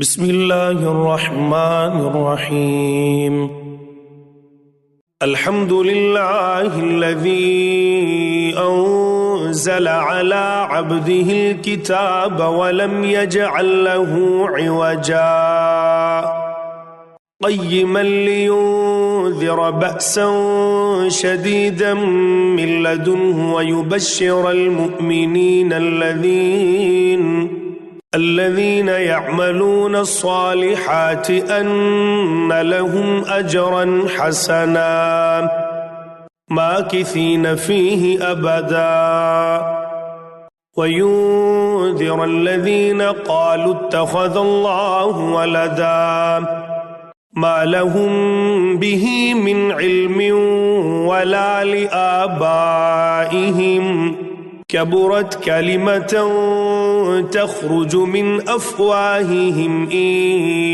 बिस्मिल्लाहिर्रहमानिर्रहीम। अल्हम्दुलिल्लाहिल्लज़ी अंज़ल अला अब्दिहिल किताब वलम यजअल लहू इवजा क़य्यिमन लियुन्ज़िर बअसन शदीदन मिन लदुन्हु वयुबश्शिरल मुअ्मिनीन الذين يعملون الصالحات أن لهم أجرا حسنا ماكثين فيه أبدا وينذر الذين قالوا اتخذ الله ولدا ما لهم به من علم ولا لآبائهم كبرت كلمة تخرج من أفواههم إن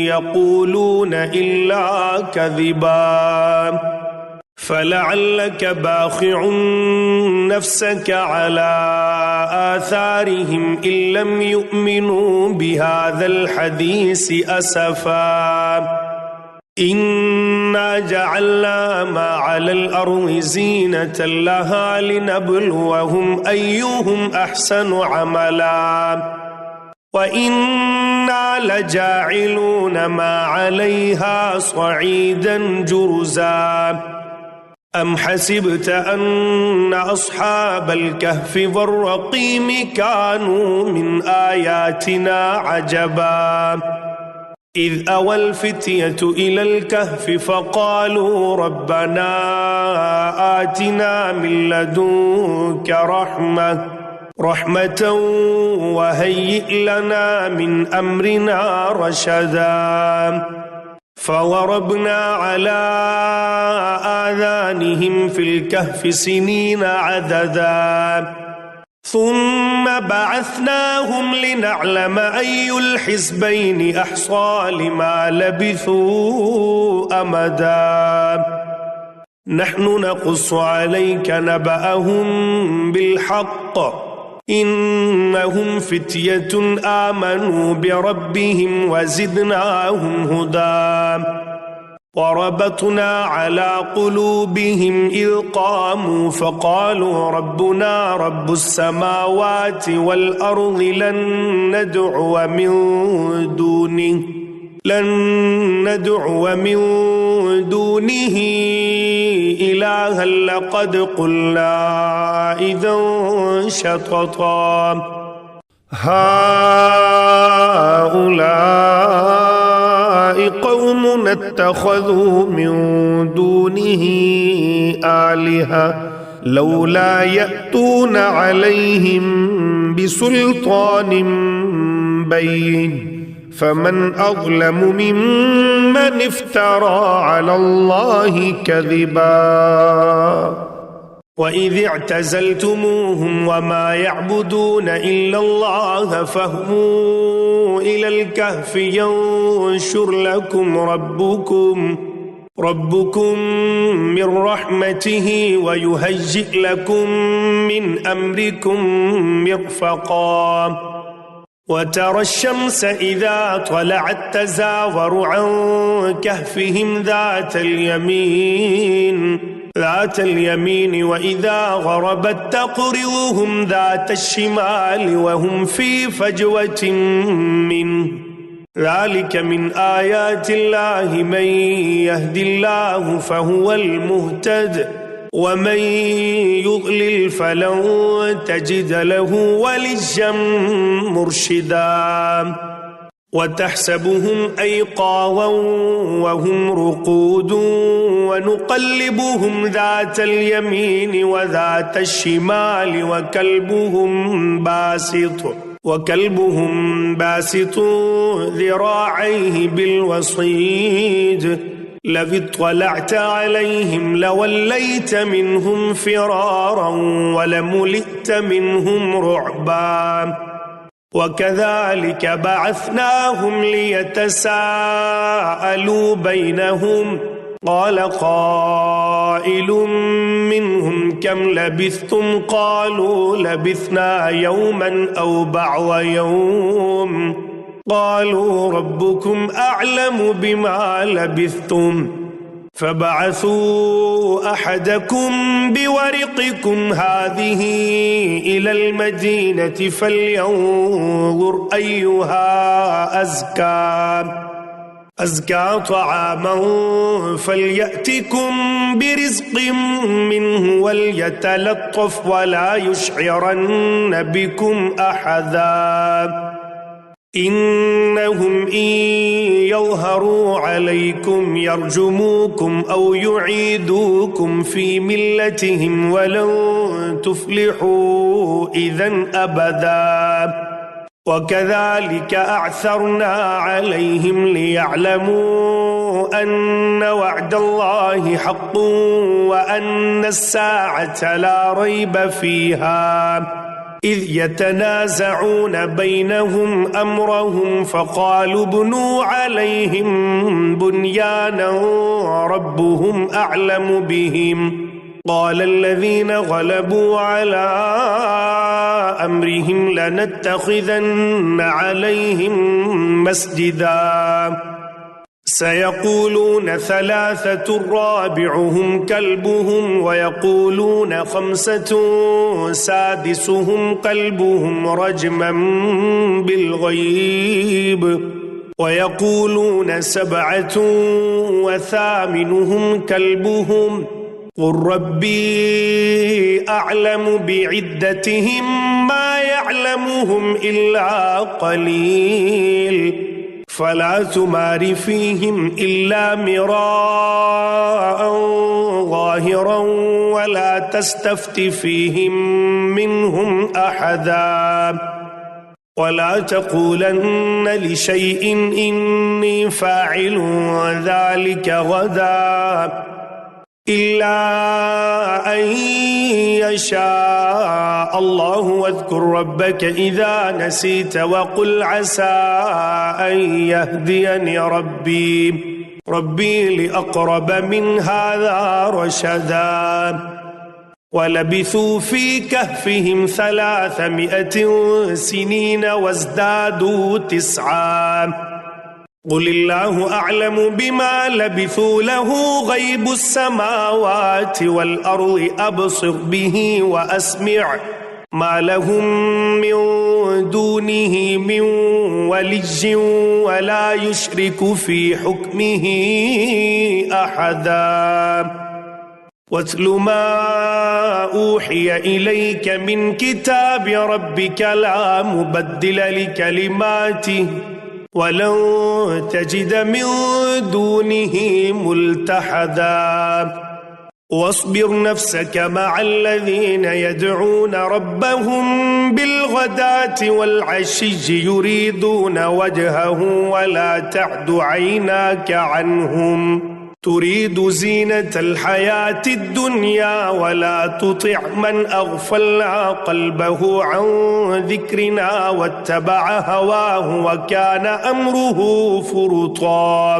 يقولون إلا كذبا فلعلك باخع نفسك على آثارهم إن لم يؤمنوا بهذا الحديث أسفا إنا جعلنا ما على الأرض زينة لها لنبلوهم أيهم أحسن عملا وإنا لجاعلون ما عليها صعيدا جرزا أم حسبت أن أصحاب الكهف والرقيم كانوا من آياتنا عجبا إذ أوى الفتية إلى الكهف فقالوا ربنا آتنا من لدنك رحمة وهيئ لنا من أمرنا رشدا فضربنا على آذانهم في الكهف سنين عددا ثم بعثناهم لنعلم أي الحزبين أحصى لما لبثوا أمدا نحن نقص عليك نبأهم بالحق إنهم فتية آمنوا بربهم وزدناهم هدى وربطنا على قلوبهم إذ قاموا فقالوا ربنا رب السماوات والأرض لن ندعو من دونه إلها لقد قلنا إذا شططا هؤلاء قوم اتخذوا من دونه آلهة لولا يأتون عليهم بسلطان بين فمن أظلم ممن افترى على الله كذبا وإذ اعتزلتموهم وما يعبدون إلا الله فاهووا إلى الكهف ينشر لكم ربكم من رحمته ويهيئ لكم من أمركم مرفقا وترى الشمس إذا طلعت تزاور عن كهفهم ذات اليمين وإذا غربت تقرضهم ذات الشمال وهم في فجوة منه ذلك من آيات الله من يهد الله فهو المهتد ومن يضلل فلن تجد له وليا مرشدا وتحسبهم أيقاظا وهم رقود ونقلبهم ذات اليمين وذات الشمال وكلبهم باسط ذراعيه بالوصيد لو اطلعت عليهم لوليت منهم فرارا ولملئت منهم رعبا وكذلك بعثناهم ليتساءلوا بينهم قال قائل منهم كم لبثتم قالوا لبثنا يوما أو بعض يوم قالوا ربكم أعلم بما لبثتم فبعثوا أحدكم بورقكم هذه إلى المدينة فلينظر أيها أزكى طعاما فليأتكم برزق منه وليتلطف ولا يشعرن بكم أحدا إنهم إن يظهروا عليكم يرجموكم أو يعيدوكم في ملتهم ولن تفلحوا إذن أبدا وكذلك أعثرنا عليهم ليعلموا أن وعد الله حق وأن الساعة لا ريب فيها إذ يتنازعون بينهم أمرهم فقالوا ابنوا عليهم بنيانا ربهم أعلم بهم قال الذين غلبوا على أمرهم لنتخذن عليهم مسجدا سيقولون ثلاثة رابعهم كلبهم ويقولون خمسة سادسهم كلبهم رجما بالغيب ويقولون سبعة وثامنهم كلبهم قل ربي أعلم بعدتهم ما يعلمهم إلا قليل فلا تمار فيهم إلا مراء ظاهرا ولا تستفت فيهم منهم أحدا ولا تقولن لشيء إني فاعل ذلك غدا إلا أن يشاء الله واذكر ربك إذا نسيت وقل عسى أن يهديني ربي لأقرب من هذا رشدا ولبثوا في كهفهم 300 سنين وازدادوا 9 قل الله أعلم بما لبثوا له غيب السماوات والأرض أبصر به وأسمع ما لهم من دونه من ولي ولا يشرك في حكمه أحدا واتل ما أوحي إليك من كتاب ربك لا مبدل لكلماته ولن تجد من دونه ملتحدا واصبر نفسك مع الذين يدعون ربهم بالغداة والعشي يريدون وجهه ولا تعد عيناك عنهم تريد زينة الحياة الدنيا ولا تطع من أغفلنا قلبه عن ذكرنا واتبع هواه وكان أمره فرطا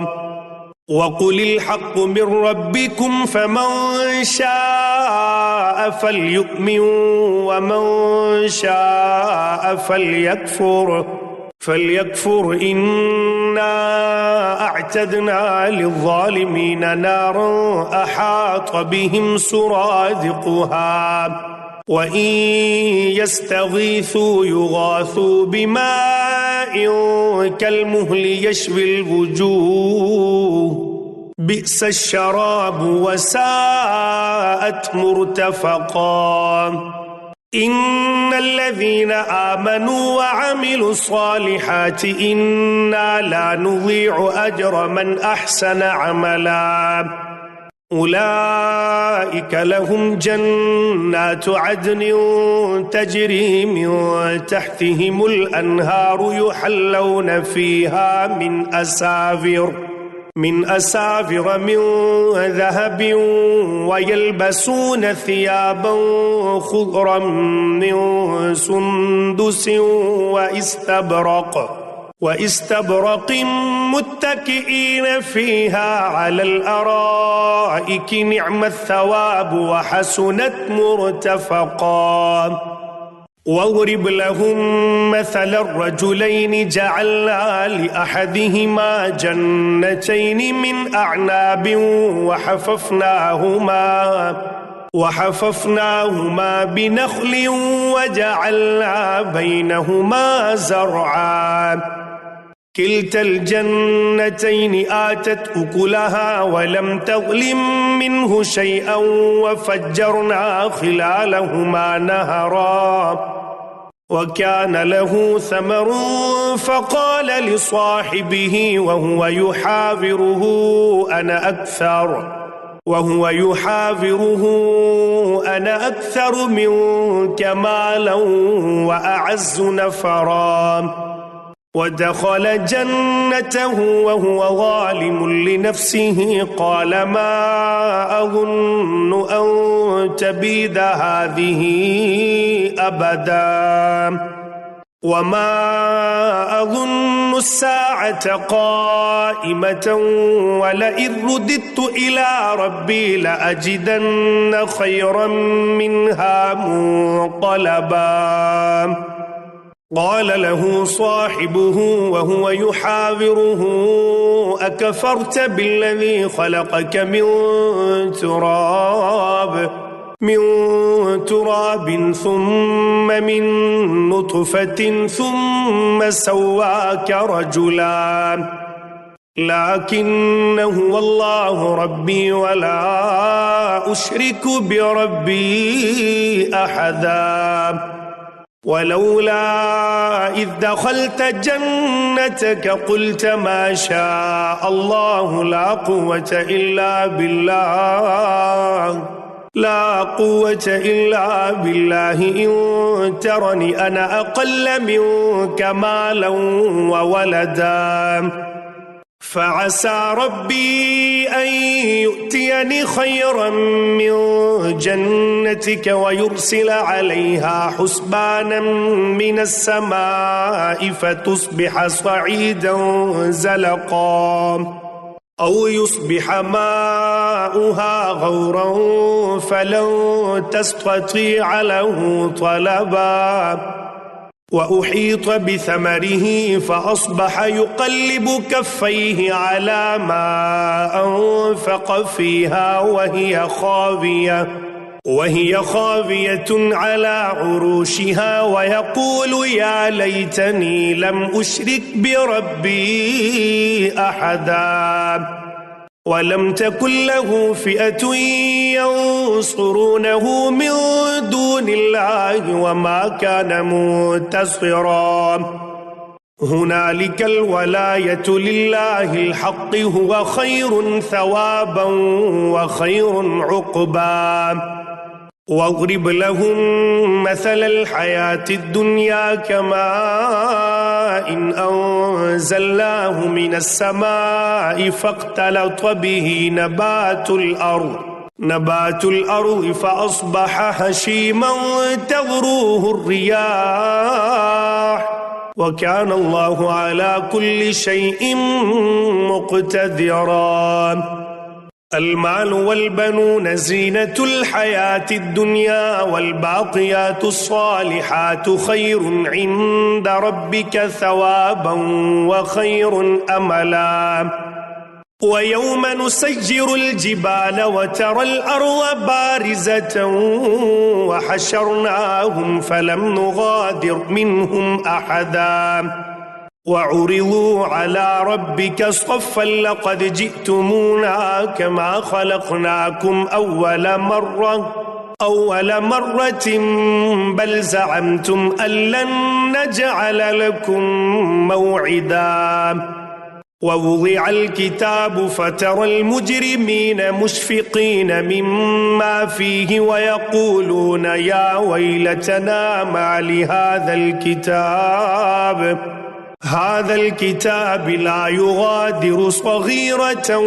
وقل الحق من ربكم فمن شاء فليؤمن ومن شاء فليكفر إنا أعتدنا للظالمين نارا أحاط بهم سرادقها وإن يستغيثوا يغاثوا بماء كالمهل يشوي الوجوه بئس الشراب وساءت مرتفقا إن الذين آمنوا وعملوا الصالحات إنا لا نضيع أجر من أحسن عملا أولئك لهم جنات عدن تجري من تحتهم الأنهار يحلون فيها من أساور من ذهب ويلبسون ثيابا خضرا من سندس واستبرق متكئين فيها على الأرائك نعم الثواب وحسنت مرتفقا واضرب لهم مثل الرجلين جعلنا لأحدهما جنتين من أعناب وحففناهما بنخل وجعلنا بينهما زرعا كلتا الجنتين آتت أكلها ولم تظلم منه شيئا وفجرنا خلالهما نهرا وكان له ثمر فقال لصاحبه وهو يحاوره أنا أكثر منك مالا وأعز نفرا ودخل جنته وهو ظالم لنفسه قال ما أظن أن تبيد هذه أبدا وما أظن الساعة قائمة ولئن رددت إلى ربي لأجدن خيرا منها منقلبا قال له صاحبه وهو يحاوره أكفرت بالذي خلقك من تراب ثم من نطفة ثم سواك رجلا لكن هو الله ربي ولا أشرك بربي أحدا ولولا إذ دخلت جنتك قلت ما شاء الله لا قوة إلا بالله إن ترني أنا أقل منك مالا وولدا فعسى ربي أن يؤتيني خيرا من جنتك ويرسل عليها حسبانا من السماء فتصبح صعيدا زلقا أو يصبح ماؤها غورا فلن تستطيع له طلبا وأحيط بثمره فأصبح يقلب كفيه على ما أنفق فيها وهي خاوية على عروشها ويقول يا ليتني لم أشرك بربي أحدا ولم تكن له فئة ينصرونه من دون الله وما كان منتصرا هنالك الولاية لله الحق هو خير ثوابا وخير عقبا واضرب لهم مثل الحياة الدنيا كماء إن أنزلناه من السماء فاختلط به نبات الأرض فأصبح هشيما تذروه الرياح وكان الله على كل شيء مقتدرا المال والبنون زينة الحياة الدنيا والباقيات الصالحات خير عند ربك ثوابا وخير أملا ويوم نسجر الجبال وترى الأرض بارزة وحشرناهم فلم نغادر منهم أحدا وعرضوا على ربك صفا لقد جئتمونا كما خلقناكم أول مرة بل زعمتم أن لن نجعل لكم موعدا ووضع الكتاب فترى المجرمين مشفقين مما فيه ويقولون يا ويلتنا ما لهذا الكتاب لا يغادر صغيرة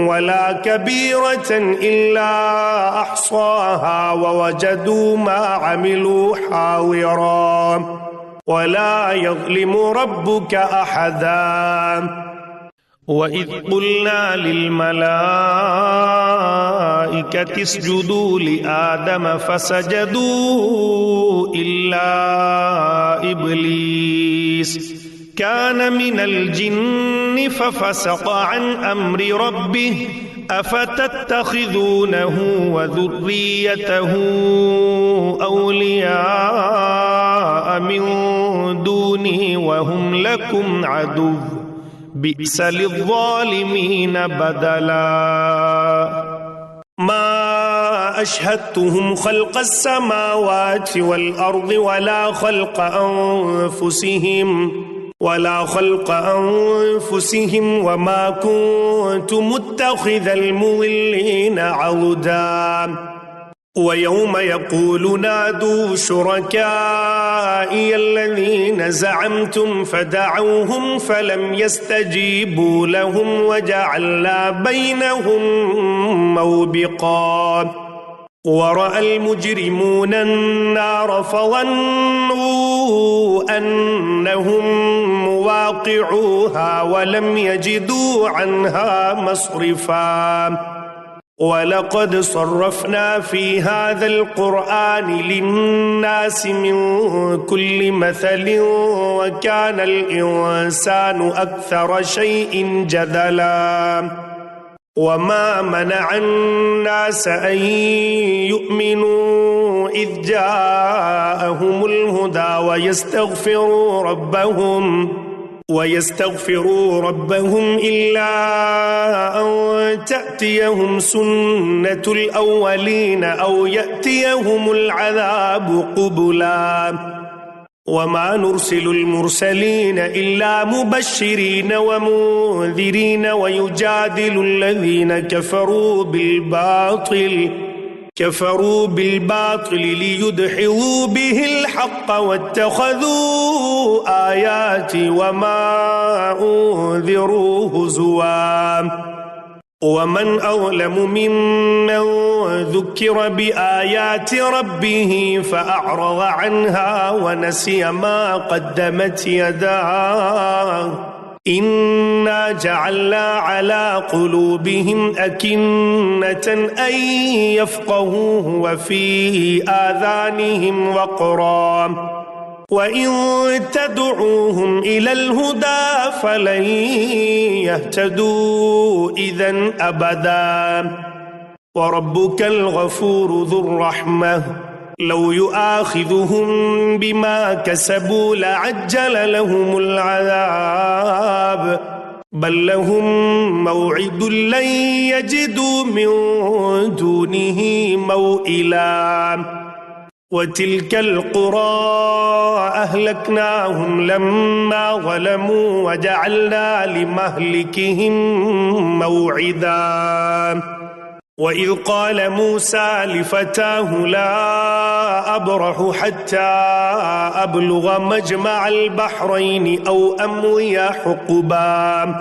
ولا كبيرة إلا أحصاها ووجدوا ما عملوا حاضرا ولا يظلم ربك أحدا وإذ قلنا للملائكة اسجدوا لآدم فسجدوا إلا إبليس كان من الجن ففسق عن أمر ربه أفتتخذونه وذريته أولياء من دوني وهم لكم عدو بئس للظالمين بدلا ما أشهدتهم خلق السماوات والأرض ولا خلق أنفسهم وما كنت متخذ المضلين عضدا ويوم يقول نادوا شركائي الذين زعمتم فدعوهم فلم يستجيبوا لهم وجعلنا بينهم موبقا ورأى المجرمون النار فظنوا أنهم مواقعوها ولم يجدوا عنها مصرفا ولقد صرفنا في هذا القرآن للناس من كل مثل وكان الإنسان أكثر شيء جدلا وما منع الناس أن يؤمنوا إذ جاءهم الهدى ويستغفروا ربهم إلا أن تأتيهم سنة الأولين أو يأتيهم العذاب قبلا وما نرسل المرسلين إلا مبشرين ومنذرين ويجادل الذين كفروا بالباطل ليدحضوا به الحق واتخذوا آياتي وما أنذروا هزوا ومن أظلم ممن ذكر بآيات ربه فأعرض عنها ونسي ما قدمت يداه إنا جعلنا على قلوبهم أكنة أن يفقهوه وفي آذانهم وقرا وإن تدعوهم إلى الهدى فلن يهتدوا إذن أبدا وربك الغفور ذو الرحمة لو يؤاخذهم بما كسبوا لعجل لهم العذاب بل لهم موعد لن يجدوا من دونه موئلا وتلك القرى أهلكناهم لما ظلموا وجعلنا لمهلكهم موعدا وإذ قال موسى لفتاه لا أبرح حتى أبلغ مجمع البحرين أو أمضي حقبا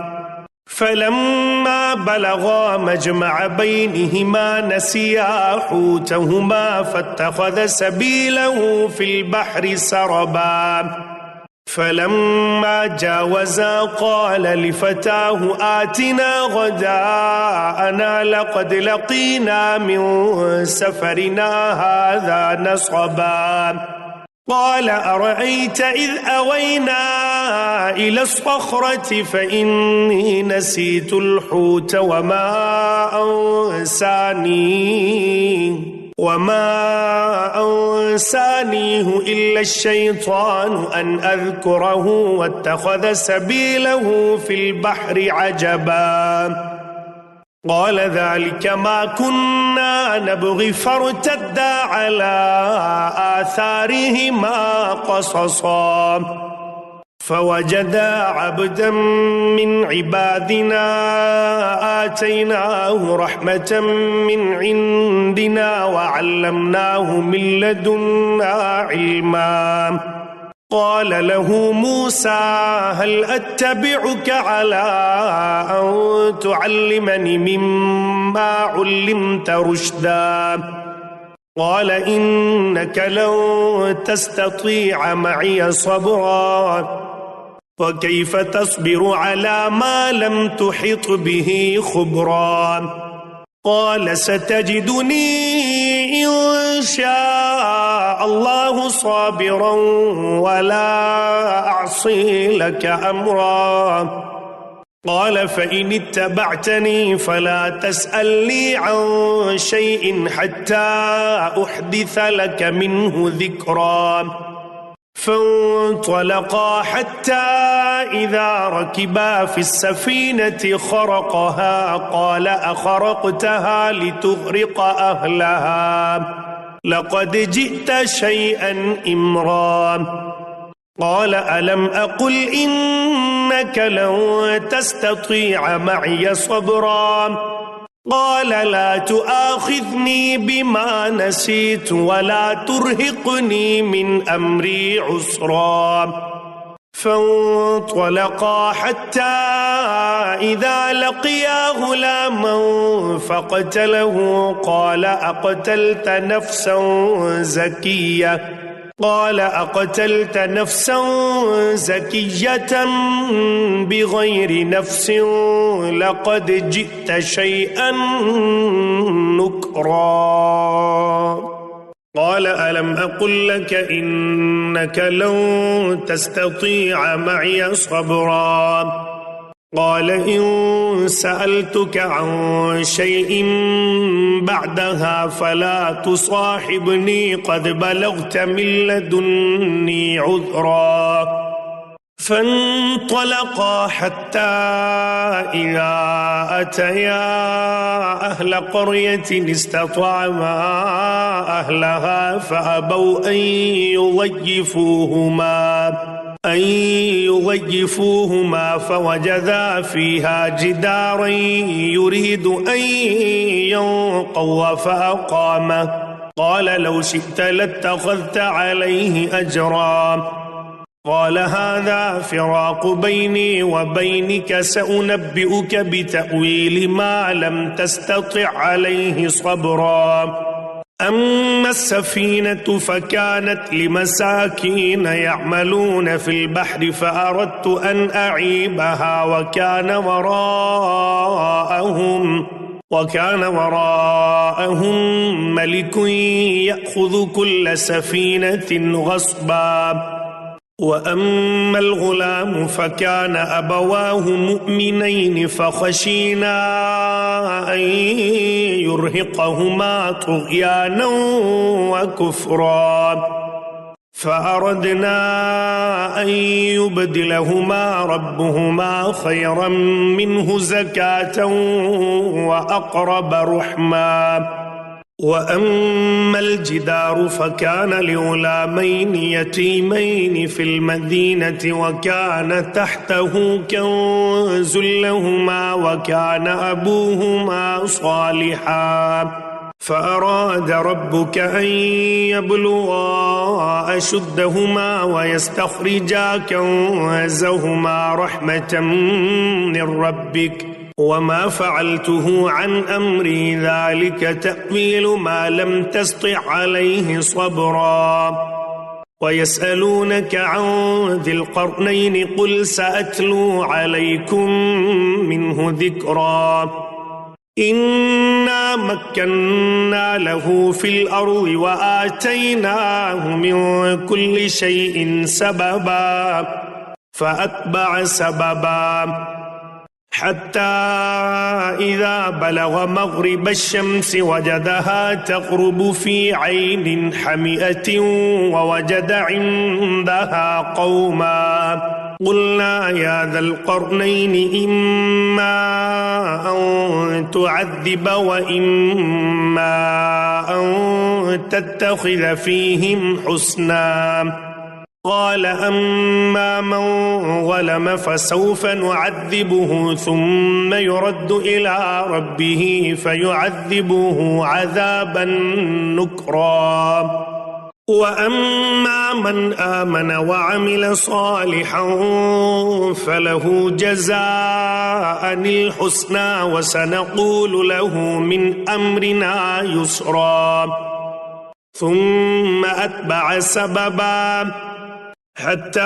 فلما بلغا مجمع بينهما نسيا حوتهما فاتخذ سبيله في البحر سربا فلما جاوزا قال لفتاه آتنا غداءنا لقد لقينا من سفرنا هذا نصبا قال أرأيت إذ أوينا إلى الصخرة فإني نسيت الحوت وما أنسانيه إلا الشيطان أن أذكره واتخذ سبيله في البحر عجبا قال ذلك ما كنا نبغي فارتدا على آثارهما قصصا فوجدا عبدا من عبادنا آتيناه رحمة من عندنا وعلمناه من لدنا علما قال له موسى هل أتبعك على أن تعلمني مما علمت رشدا قال إنك لن تستطيع معي صبرا وكيف تصبر على ما لم تحط به خبرا قال ستجدني إن شاء الله صابرا ولا أعصي لك أمرا قال فإن اتبعتني فلا تسألني عن شيء حتى أحدث لك منه ذكرا فانطلقا حتى إذا ركبا في السفينة خرقها قال أخرقتها لتغرق أهلها لقد جئت شيئا إمرا قال ألم أقل إنك لن تستطيع معي صبرا قال لا تؤاخذني بما نسيت ولا ترهقني من أمري عسرا فانطلقا حتى إذا لقيا غلاما فقتله قال أقتلت نفسا زكية بغير نفس لقد جئت شيئا نكرا قال ألم أقل لك إنك لن تستطيع معي صبرا قال إن سألتك عن شيء بعدها فلا تصاحبني قد بلغت من لدني عذرا فانطلقا حتى إذا أتيا أهل قرية استطعما أهلها فأبوا أن يضيفوهما فوجدا فيها جدارا يريد أن ينقض فأقامه قال لو شئت لاتخذت عليه أجرا قال هذا فراق بيني وبينك سأنبئك بتأويل ما لم تستطع عليه صبرا أما السفينة فكانت لمساكين يعملون في البحر فأردت أن أعيبها وكان وراءهم ملك يأخذ كل سفينة غصبا وأما الغلام فكان أبواه مؤمنين فخشينا أن يرهقهما طغيانا وكفرا فأردنا أن يبدلهما ربهما خيرا منه زكاة وأقرب رحما وأما الجدار فكان لغلامين يتيمين في المدينة وكان تحته كنز لهما وكان أبوهما صالحا فأراد ربك أن يبلغا أشدهما ويستخرجا كنزهما رحمة من ربك وما فعلته عن أمري ذلك تأويل ما لم تسطع عليه صبرا ويسألونك عن ذي القرنين قل سأتلو عليكم منه ذكرا إنا مكنا له في الأرض وآتيناه من كل شيء سببا فأتبع سببا حتى إذا بلغ مغرب الشمس وجدها تغرب في عين حمئة ووجد عندها قوما قلنا يا ذا القرنين إما أن تعذب وإما أن تتخذ فيهم حسنا قال أما من ظلم فسوف نعذبه ثم يرد إلى ربه فيعذبه عذابا نكرا وأما من آمن وعمل صالحا فله جزاء الحسنى وسنقول له من أمرنا يسرا ثم أتبع سببا حتى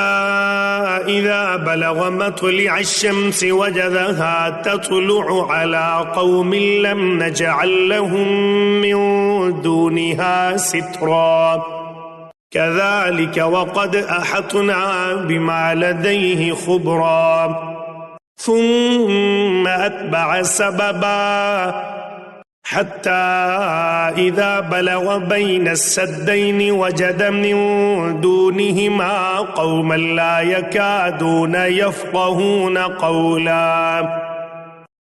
إذا بلغ مطلع الشمس وجدها تطلع على قوم لم نجعل لهم من دونها سترا كذلك وقد أحطنا بما لديه خبرا ثم أتبع سببا حتى إذا بلغ بين السدين وجد من دونهما قوما لا يكادون يفقهون قولا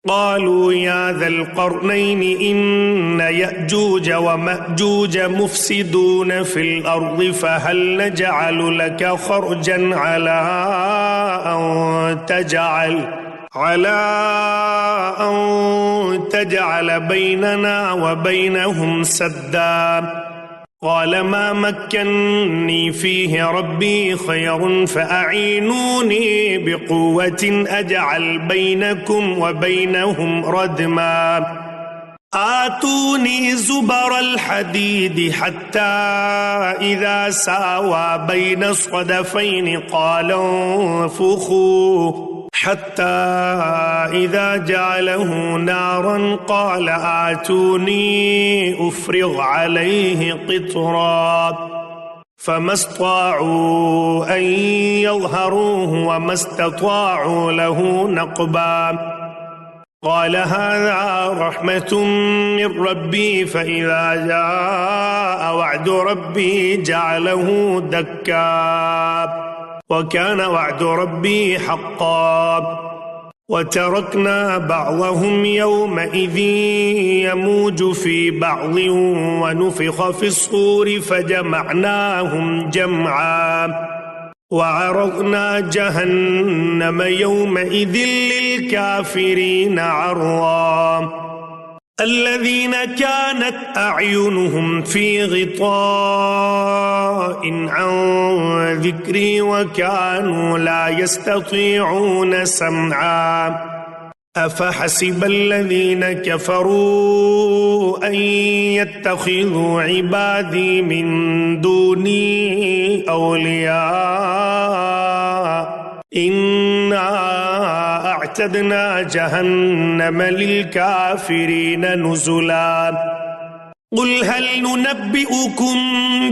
قالوا يا ذا القرنين إن يأجوج ومأجوج مفسدون في الأرض فهل نجعل لك خرجا على أن تجعل بيننا وبينهم سدا قال ما مكنني فيه ربي خير فأعينوني بقوة أجعل بينكم وبينهم ردما آتوني زبر الحديد حتى إذا ساوى بين الصدفين قال انفخوا حتى إذا جعله نارا قال آتوني أفرغ عليه قطرا فما استطاعوا أن يظهروه وما استطاعوا له نقبا قال هذا رحمة من ربي فإذا جاء وعد ربي جعله دكا وكان وعد ربي حقا وتركنا بعضهم يومئذ يموج في بعض ونفخ في الصور فجمعناهم جمعا وعرضنا جهنم يومئذ للكافرين عرضا الذين كانت أعينهم في غطاء عن ذكري وكانوا لا يستطيعون سمعا أفحسب الذين كفروا أن يتخذوا عبادي من دوني أولياء إنا أعتدنا جهنم للكافرين نزلا قل هل ننبئكم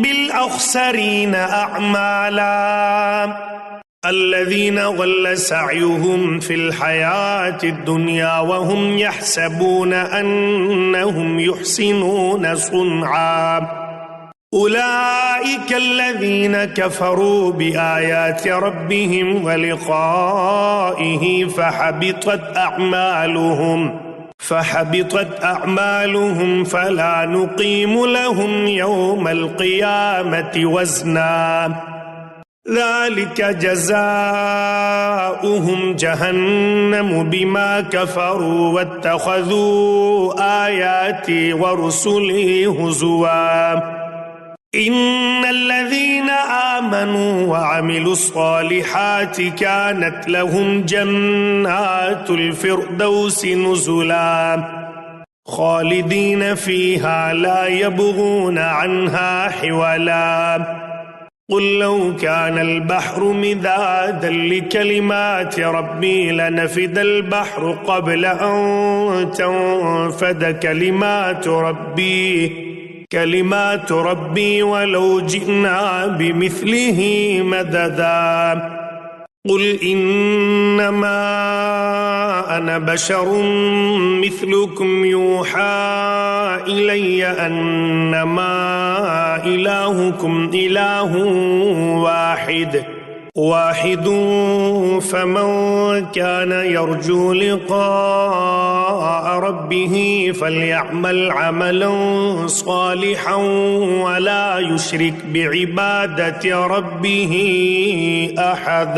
بالأخسرين أعمالا الذين ضل سعيهم في الحياة الدنيا وهم يحسبون أنهم يحسنون صنعا أولئك الذين كفروا بآيات ربهم ولقائه فحبطت أعمالهم فلا نقيم لهم يوم القيامة وزنا ذلك جزاؤهم جهنم بما كفروا واتخذوا آياتي ورسلي هزوا إن الذين آمنوا وعملوا الصالحات كانت لهم جنات الفردوس نزلا خالدين فيها لا يبغون عنها حولا قل لو كان البحر مدادا لكلمات ربي لنفد البحر قبل أن تنفد كلمات ربي ولو جئنا بمثله مددا قل إنما أنا بشر مثلكم يوحى إلي أنما إلهكم إله واحد فمن كان يرجو لقاء ربه فليعمل عملا صالحا ولا يشرك بعبادة ربه أحدا.